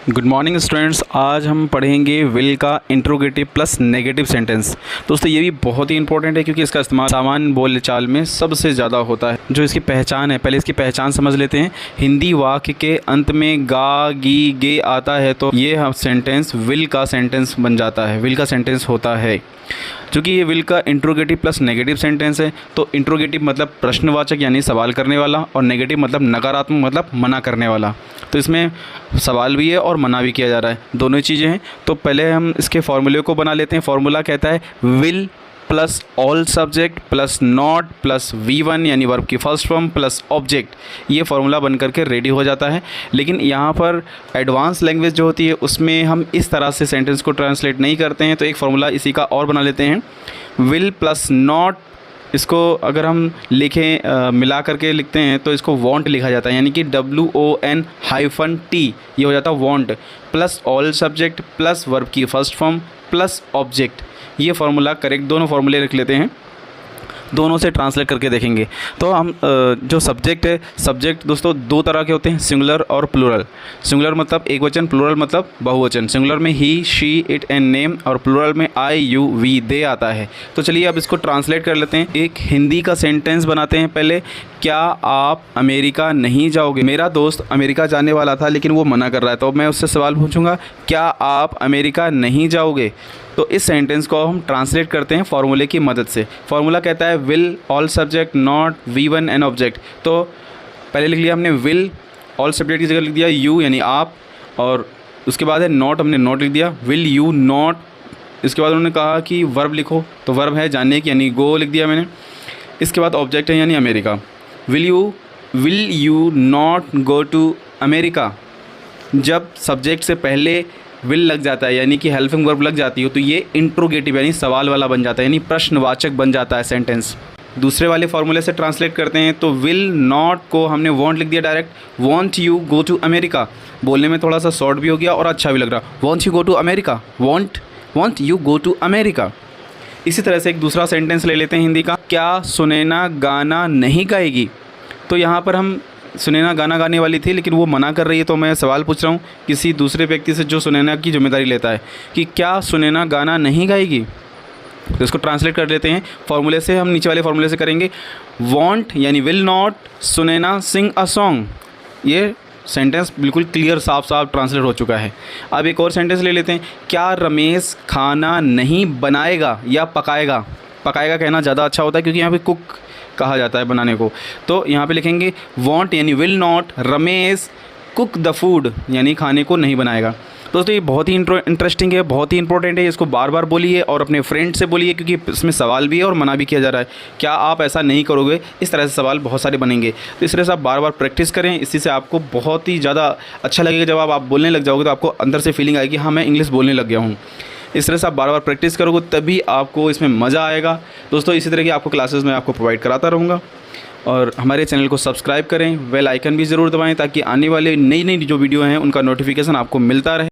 Good morning students. आज हम पढ़ेंगे विल का इंट्रोगेटिव प्लस नेगेटिव सेंटेंस। दोस्तों ये भी बहुत ही इंपॉर्टेंट है क्योंकि इसका इस्तेमाल सामान्य बोलचाल में सबसे ज़्यादा होता है। जो इसकी पहचान है, पहले इसकी पहचान समझ लेते हैं। हिंदी वाक्य के अंत में गा गी गे आता है तो ये सेंटेंस विल का सेंटेंस बन जाता है, विल का सेंटेंस होता है। चूँकि ये विल का इंट्रोगेटिव प्लस नेगेटिव सेंटेंस है तो इंट्रोगेटिव मतलब प्रश्नवाचक यानी सवाल करने वाला, और नेगेटिव मतलब नकारात्मक मतलब मना करने वाला। तो इसमें सवाल भी है और मना भी किया जा रहा है, दोनों चीज़ें हैं। तो पहले हम इसके फॉर्मूले को बना लेते हैं। फॉर्मूला कहता है will plus all subject plus not plus V1 यानी वर्ब की फर्स्ट फॉर्म प्लस ऑब्जेक्ट। ये फार्मूला बन करके रेडी हो जाता है। लेकिन यहाँ पर एडवांस लैंग्वेज जो होती है उसमें हम इस तरह से सेंटेंस को ट्रांसलेट नहीं करते हैं। तो एक फार्मूला इसी का और बना लेते हैं, विल प्लस नॉट। इसको अगर हम लिखें मिला करके लिखते हैं तो इसको वॉन्ट लिखा जाता है, यानी कि WON-T ये हो जाता है want, plus all subject plus verb की फर्स्ट फॉर्म प्लस ऑब्जेक्ट। ये फार्मूला करेक्ट, दोनों फार्मूले रख लेते हैं, दोनों से ट्रांसलेट करके देखेंगे। तो हम जो सब्जेक्ट है, सब्जेक्ट दोस्तों दो तरह के होते हैं, सिंगुलर और प्लूरल। सिंगुलर मतलब एक वचन, प्लूरल मतलब बहुवचन। सिंगुलर में ही, शी, इट एंड नेम, और प्लूरल में आई, यू, वी, दे आता है। तो चलिए अब इसको ट्रांसलेट कर लेते हैं। एक हिंदी का सेंटेंस बनाते हैं पहले। क्या आप अमेरिका नहीं जाओगे? मेरा दोस्त अमेरिका जाने वाला था लेकिन वो मना कर रहा है, तो मैं उससे सवाल पूछूंगा, क्या आप अमेरिका नहीं जाओगे? तो इस सेंटेंस को हम ट्रांसलेट करते हैं फार्मूले की मदद से। फार्मूला कहता है will all subject not V1 and object. तो पहले लिख लिया हमने विल, ऑल सब्जेक्ट की जगह लिख दिया यू यानी आप, और उसके बाद है नॉट, हमने नॉट लिख दिया, विल यू नॉट। इसके बाद उन्होंने कहा कि वर्ब लिखो, तो वर्ब है जाने की यानी गो लिख दिया मैंने। इसके बाद ऑब्जेक्ट है यानी America. Will you not go to America. जब सब्जेक्ट से पहले विल लग जाता है यानी कि हेल्पिंग वर्ब लग जाती है तो ये इंट्रोगेटिव यानी सवाल वाला बन जाता है, यानी प्रश्नवाचक बन जाता है सेंटेंस। दूसरे वाले फार्मूले से ट्रांसलेट करते हैं तो विल नॉट को हमने वॉन्ट लिख दिया direct, want you go to America. बोलने में थोड़ा सा शॉर्ट भी हो गया और अच्छा भी लग रहा, want you go to America, want you go to America. इसी तरह से एक दूसरा सेंटेंस ले लेते हैं हिंदी का, क्या सुनैना गाना नहीं गाएगी? तो यहाँ पर हम सुनैना गाना गाने वाली थी लेकिन वो मना कर रही है, तो मैं सवाल पूछ रहा हूँ किसी दूसरे व्यक्ति से जो सुनैना की जिम्मेदारी लेता है कि क्या सुनैना गाना नहीं गाएगी? तो इसको ट्रांसलेट कर लेते हैं फार्मूले से। हम नीचे वाले फार्मूले से करेंगे, वॉन्ट यानी will not Sunaina sing a song. ये सेंटेंस बिल्कुल क्लियर साफ साफ ट्रांसलेट हो चुका है। अब एक और सेंटेंस ले लेते हैं, क्या रमेश खाना नहीं बनाएगा या पकाएगा? पकाएगा कहना ज़्यादा अच्छा होता है क्योंकि यहाँ पे कुक कहा जाता है बनाने को। तो यहाँ पे लिखेंगे वॉन्ट यानी will not Ramesh cook the food, यानी खाने को नहीं बनाएगा। दोस्तों ये बहुत ही इंटरेस्टिंग है, बहुत ही इंपॉर्टेंट है। इसको बार बार बोलिए और अपने फ्रेंड से बोलिए क्योंकि इसमें सवाल भी है और मना भी किया जा रहा है। क्या आप ऐसा नहीं करोगे? इस तरह से सवाल बहुत सारे बनेंगे। तो इस तरह से आप बार बार प्रैक्टिस करें, इसी से आपको बहुत ही ज़्यादा अच्छा लगेगा। जब आप बोलने लग जाओगे तो आपको अंदर से फीलिंग आएगी हाँ मैं इंग्लिश बोलने लग गया हूँ। इस तरह से आप बार बार प्रैक्टिस करोगे तभी आपको इसमें मज़ा आएगा। दोस्तों इसी तरह की आपको क्लासेस में आपको प्रोवाइड कराता रहूँगा, और हमारे चैनल को सब्सक्राइब करें, बेल आइकन भी ज़रूर दबाएं ताकि आने वाले नई नई जो वीडियो हैं उनका नोटिफिकेशन आपको मिलता रहे।